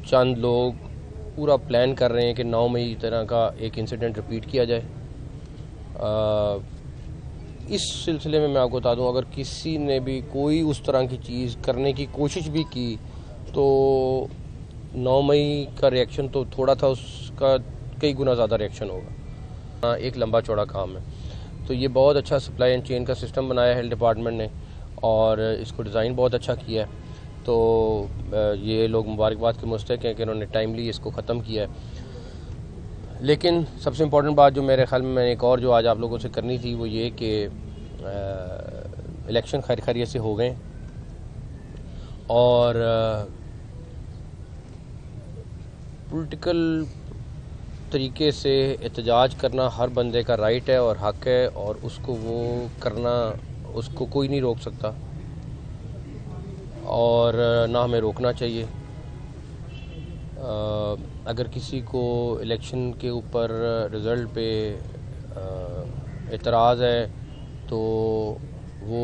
चंद लोग पूरा प्लान कर रहे हैं कि 9 मई तरह का एक इंसिडेंट रिपीट किया जाए। इस सिलसिले में मैं आपको बता दूं, अगर किसी ने भी कोई उस तरह की चीज़ करने की कोशिश भी की तो 9 मई का रिएक्शन तो थोड़ा था, उसका कई गुना ज़्यादा रिएक्शन होगा। एक लंबा चौड़ा काम है, तो ये बहुत अच्छा सप्लाई एंड चेन का सिस्टम बनाया हेल्थ डिपार्टमेंट ने और इसको डिज़ाइन बहुत अच्छा किया है। तो ये लोग मुबारकबाद के मुस्तहिक हैं कि इन्होंने टाइमली इसको ख़त्म किया है। लेकिन सबसे इम्पोर्टेंट बात जो मेरे ख्याल में एक और जो आज आप लोगों से करनी थी वो ये कि इलेक्शन खैर खैरियत से हो गए और पॉलिटिकल तरीके से एहतजाज करना हर बंदे का राइट है और हक है और उसको वो करना, उसको कोई नहीं रोक सकता और ना हमें रोकना चाहिए। अगर किसी को इलेक्शन के ऊपर रिज़ल्ट पे एतराज़ है तो वो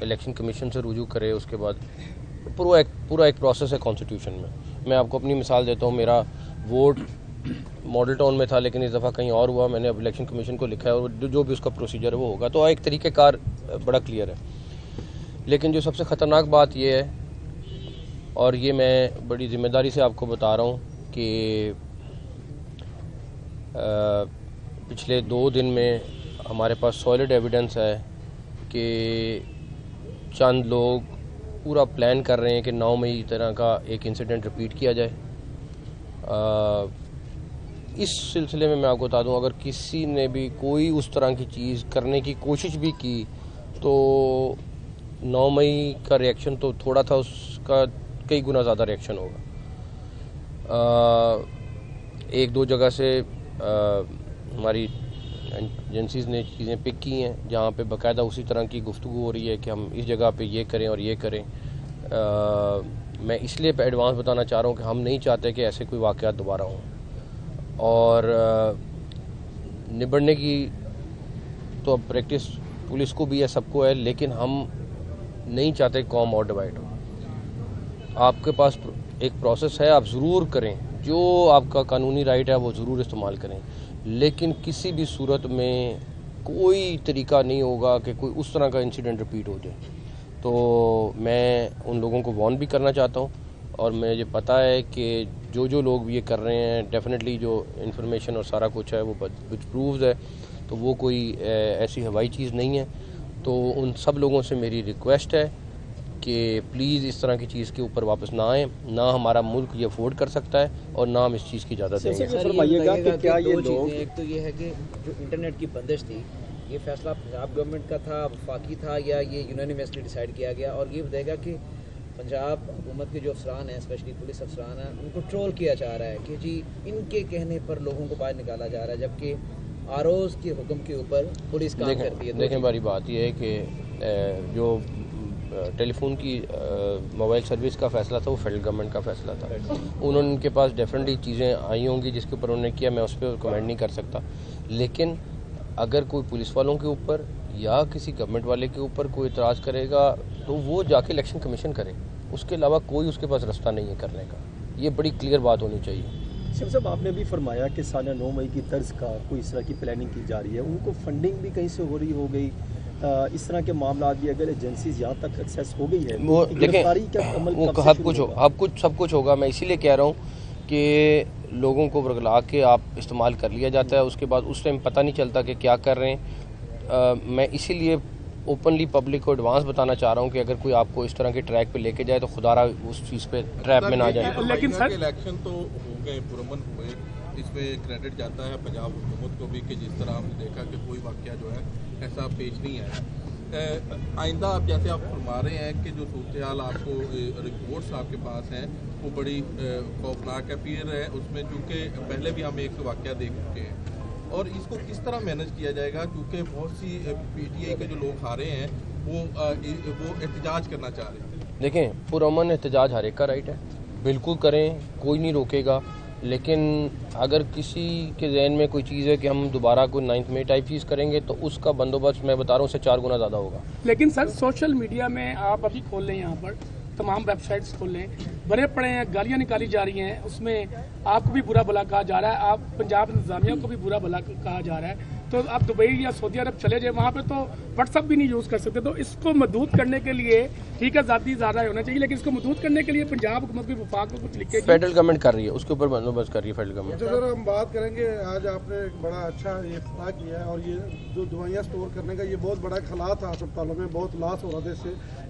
इलेक्शन कमीशन से रुजू करे। उसके बाद पूरा एक प्रोसेस है कॉन्स्टिट्यूशन में। मैं आपको अपनी मिसाल देता हूँ, मेरा वोट मॉडल टाउन में था लेकिन इस दफ़ा कहीं और हुआ। मैंने अब इलेक्शन कमीशन को लिखा है और जो भी उसका प्रोसीजर है वो होगा। तो एक तरीक़ेकार बड़ा क्लियर है। लेकिन जो सबसे ख़तरनाक बात यह है और ये मैं बड़ी ज़िम्मेदारी से आपको बता रहा हूँ कि पिछले 2 दिन में हमारे पास सॉलिड एविडेंस है कि चंद लोग पूरा प्लान कर रहे हैं कि 9 मई तरह का एक इंसिडेंट रिपीट किया जाए। इस सिलसिले में मैं आपको बता दूं, अगर किसी ने भी कोई उस तरह की चीज़ करने की कोशिश भी की तो 9 मई का रिएक्शन तो थोड़ा था, उसका कई गुना ज़्यादा रिएक्शन होगा। 1-2 जगह से हमारी एजेंसीज़ ने चीज़ें पिक की हैं जहाँ पे बाकायदा उसी तरह की गुफ्तगू हो रही है कि हम इस जगह पे ये करें और ये करें। मैं इसलिए एडवांस बताना चाह रहा हूँ कि हम नहीं चाहते कि ऐसे कोई वाक़यात दोबारा हों और निबड़ने की तो अब प्रैक्टिस पुलिस को भी है, सबको है, लेकिन हम नहीं चाहते कौम और डिवाइड हो। आपके पास एक प्रोसेस है, आप ज़रूर करें, जो आपका कानूनी राइट है वो ज़रूर इस्तेमाल करें, लेकिन किसी भी सूरत में कोई तरीका नहीं होगा कि कोई उस तरह का इंसिडेंट रिपीट हो जाए। तो मैं उन लोगों को वार्न भी करना चाहता हूँ और मुझे पता है कि जो लोग भी ये कर रहे हैं डेफिनेटली जो इन्फॉर्मेशन और सारा कुछ है वो विच प्रूव्स है, तो वो कोई ऐसी हवाई चीज़ नहीं है। तो उन सब लोगों से मेरी रिक्वेस्ट है कि प्लीज़ इस तरह की चीज़ के ऊपर वापस ना आएँ। ना हमारा मुल्क ये अफोर्ड कर सकता है और ना हम इस चीज़ की इजाज़त देंगे। फरमाइएगा कि क्या ये लोग, एक तो ये है कि जो इंटरनेट की बंदिश थी, ये फैसला पंजाब गवर्नमेंट का था, वफाकी था, या ये यूनानिमसली डिसाइड किया गया? और ये बताएगा कि पंजाब हुकूमत के जो अफसरान हैं, स्पेशली पुलिस अफसरान हैं, उनको ट्रोल किया जा रहा है कि जी इनके कहने पर लोगों को बाहर निकाला जा रहा है, जबकि आरओज़ के हुक्म के ऊपर पुलिस काम करती है। देखें, बड़ी बात यह है कि जो टेलीफोन की मोबाइल सर्विस का फ़ैसला था वो फेडरल गवर्नमेंट का फ़ैसला था। उनके पास डेफिनेटली चीज़ें आई होंगी जिसके ऊपर उन्होंने किया, मैं उस पर कमेंट नहीं कर सकता। लेकिन अगर कोई पुलिस वालों के ऊपर या किसी गवर्नमेंट वाले के ऊपर कोई इतराज़ करेगा तो वो जाके इलेक्शन कमीशन करे, उसके अलावा कोई उसके पास रास्ता नहीं है करने का। ये बड़ी क्लियर बात होनी चाहिए। सिम साहब, आपने भी फरमाया कि साल 9 मई की तर्ज का कोई इस तरह की प्लानिंग की जा रही है, उनको फंडिंग भी कहीं से हो गई। इस तरह के मामला भी अगर एजेंसीज यहाँ तक एक्सेस हो गई है, वो देखें, वो सब कुछ होगा। मैं इसीलिए कह रहा हूँ कि लोगों को बरगला के आप इस्तेमाल कर लिया जाता है, उसके बाद उस टाइम पता नहीं चलता कि क्या कर रहे हैं। मैं इसीलिए ओपनली पब्लिक को एडवांस बताना चाह रहा हूँ कि अगर कोई आपको इस तरह के ट्रैक पे लेके जाए तो खुदारा उस चीज़ पे ट्रैप में ना जाए। लेकिन सर इलेक्शन तो हो गए, पुरअमन हुए, इसमें क्रेडिट जाता है पंजाब हुकूमत को भी कि जिस तरह हमने देखा कि कोई वाकया जो है ऐसा पेश नहीं आया। आइंदा आप जैसे आप फरमा रहे हैं कि जो सूरत हाल आपको रिपोर्ट्स आपके पास हैं वो बड़ी खौफनाक है, फिर है उसमें चूँकि पहले भी हम एक वाकया देख चुके हैं, और इसको किस तरह मैनेज किया जाएगा? क्योंकि बहुत सी पीटीआई के जो लोग हारे हैं वो एहतजाज करना चाह रहे हैं। देखें, पुरअमन एहतजाज हर एक का राइट है, बिल्कुल करें, कोई नहीं रोकेगा। लेकिन अगर किसी के जहन में कोई चीज़ है कि हम दोबारा कोई 9 मई टाइप चीज़ करेंगे तो उसका बंदोबस्त मैं बता रहा हूँ उससे 4 गुना ज़्यादा होगा। लेकिन सर सोशल मीडिया में आप अभी खोल लें यहाँ पर तमाम वेबसाइट्स खोलें, भरे पड़े हैं, गालियाँ निकाली जा रही हैं, उसमें आपको भी बुरा भला कहा जा रहा है, आप पंजाब इंतजामिया को भी बुरा भला कहा जा रहा है। तो आप दुबई या सऊदी अरब चले जाए, वहाँ पे तो व्हाट्सअप भी नहीं यूज़ कर सकते। तो इसको महदूद करने के लिए ठीक है ज़ाती ज़्यादा होना चाहिए, लेकिन इसको महदूद करने के लिए पंजाब हुकूमत भी वफाक को कुछ लिखे, फेडरल गवर्नमेंट कर रही है, उसके ऊपर बंदोबस्त कर रही है फेडरल गवर्नमेंट। अच्छा सर, हम बात करेंगे, आज आपने एक बड़ा अच्छा ये इफ्ताह किया है और ये जो दवाइयाँ स्टोर करने का ये बहुत बड़ा खला था अस्पतालों में, बहुत लॉस हो रहा था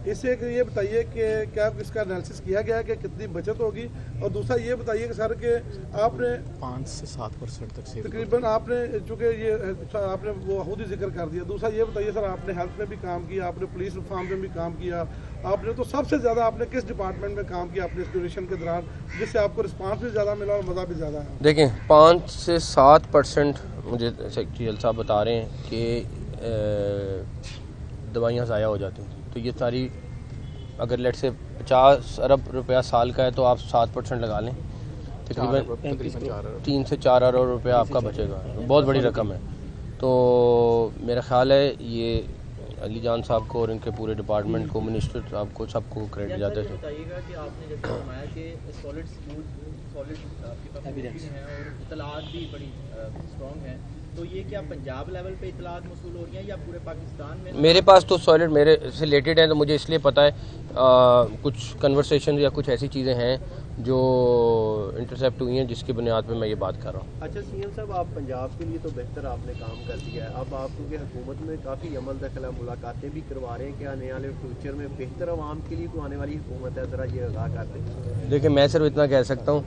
इससे ये बताइए कि क्या इसका एनालिसिस किया गया है कि कितनी बचत होगी, और दूसरा ये बताइए कि सर कि आपने 5 से 7% तक से तकरीबन आपने चूँकि ये आपने वो खुद ही जिक्र कर दिया। दूसरा ये बताइए सर, आपने हेल्थ में भी काम किया, आपने पुलिस रिफॉर्म में भी काम किया, आपने तो सबसे ज़्यादा आपने किस डिपार्टमेंट में काम किया अपने इस ड्यूरेशन के दौरान जिससे आपको रिस्पांस भी ज़्यादा मिला और मज़ा भी ज़्यादा है? देखें, 5 से 7% मुझे सेक्रेटरी साहब बता रहे हैं कि दवाइयाँ ज़ाया हो जाती हैं। तो ये सारी अगर लेट से 50 अरब रुपया साल का है तो आप 7% लगा लें, तकरीबन 3 से 4 अरब रुपया आपका बचेगा। बहुत बड़ी रकम है। तो मेरा ख्याल है ये अली जान साहब को और इनके पूरे डिपार्टमेंट को, मिनिस्टर साहब को, सबको क्रेडिट जाता है। बताइएगा कि आपने जैसे फरमाया कि सॉलिड एविडेंस हैं और इतलात भी बड़ी स्ट्रॉन्ग हैं, तो ये क्या पंजाब लेवल पे इतलात मौसूल हो रही हैं या पूरे पाकिस्तान में? मेरे पास तो सॉलिड मेरे से रिलेटेड है, तो मुझे इसलिए पता है कुछ कन्वर्सेशन या कुछ ऐसी चीज़ें हैं जो इंटरसेप्ट हुई हैं जिसकी बुनियाद पे मैं ये बात कर रहा हूँ। अच्छा सीएम साहब, आप पंजाब के लिए तो बेहतर आपने काम कर दिया है, अब आप क्योंकि हुकूमत में काफ़ी अमल दखल है, मुलाकातें भी करवा रहे हैं, क्या आने वाले फ्यूचर में बेहतर आवाम के लिए को आने वाली हुकूमत है, ज़रा ये आगाह कर दें। देखिए, मैं सिर्फ इतना कह सकता हूँ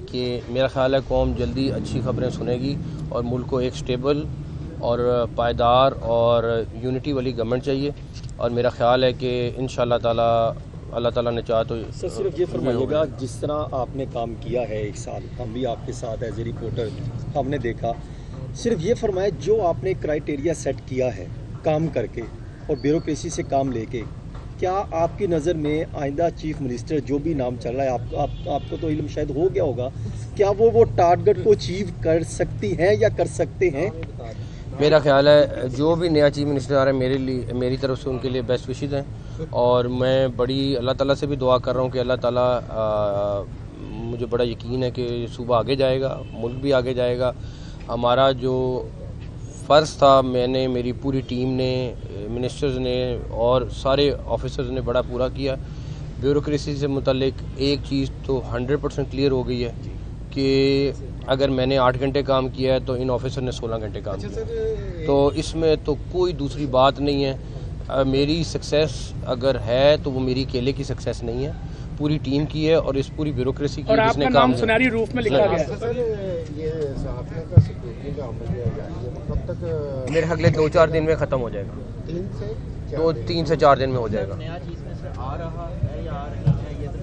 कि मेरा ख्याल है कौम जल्दी अच्छी खबरें सुनेगी और मुल्क को एक स्टेबल और पायदार और यूनिटी वाली गवर्नमेंट चाहिए, और मेरा ख्याल है कि इंशाअल्लाह ताला अल्लाह ताला ने चाहा तो। सर सिर्फ ये फरमाइएगा, जिस तरह आपने काम किया है 1 साल, हम भी आपके साथ एज ए रिपोर्टर हमने देखा, सिर्फ ये फरमाए जो आपने क्राइटेरिया सेट किया है काम करके और ब्यूरोक्रेसी से काम लेके, क्या आपकी नज़र में आइंदा चीफ मिनिस्टर जो भी नाम चल रहा है, आपको तो इल्म शायद हो गया होगा, क्या वो टारगेट को अचीव कर सकती हैं या कर सकते हैं? मेरा ख्याल है जो भी नया चीफ मिनिस्टर आ रहा है मेरी तरफ से उनके लिए बेस्ट विशेज़ हैं, और मैं बड़ी अल्लाह ताला से भी दुआ कर रहा हूँ कि अल्लाह ताला मुझे बड़ा यकीन है कि सूबा आगे जाएगा, मुल्क भी आगे जाएगा। हमारा जो फ़र्ज़ था, मैंने, मेरी पूरी टीम ने, मिनिस्टर्स ने और सारे ऑफिसर्स ने बड़ा पूरा किया। ब्यूरोक्रेसी से मुतल्लिक एक चीज़ तो 100% क्लियर हो गई है कि अगर मैंने 8 घंटे काम किया है तो इन ऑफिसर ने 16 घंटे काम किया, तो इसमें तो कोई दूसरी बात नहीं है। मेरी सक्सेस अगर है तो वो मेरी अकेले की सक्सेस नहीं है, पूरी टीम की है और इस पूरी ब्यूरोक्रेसी की, जिसने काम सुनहरी रूफ में लिखा गया है। मेरे अगले 2-4 दिन में ख़त्म हो जाएगा, 3 से 4 दिन में हो जाएगा। नया चीज़ में से आ रहा है या आ रही है, ये तो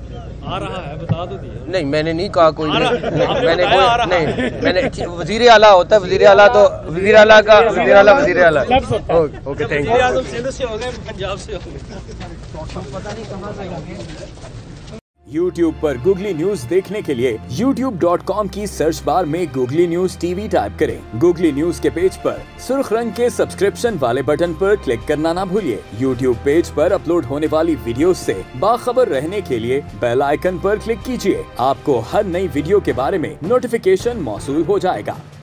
आ रहा है, बता दो दिया। नहीं, मैंने नहीं कहा कोई मैंने वज़ीर आला होता है, वज़ीर आला तो वज़ीर आला ओके, थैंक यू। YouTube पर गूगली न्यूज देखने के लिए youtube.com की सर्च बार में गूगली न्यूज टीवी टाइप करें। गूगली न्यूज के पेज पर सुर्ख रंग के सब्सक्रिप्शन वाले बटन पर क्लिक करना ना भूलिए। YouTube पेज पर अपलोड होने वाली वीडियो से बाखबर रहने के लिए बेल आइकन पर क्लिक कीजिए। आपको हर नई वीडियो के बारे में नोटिफिकेशन मौसूल हो जाएगा।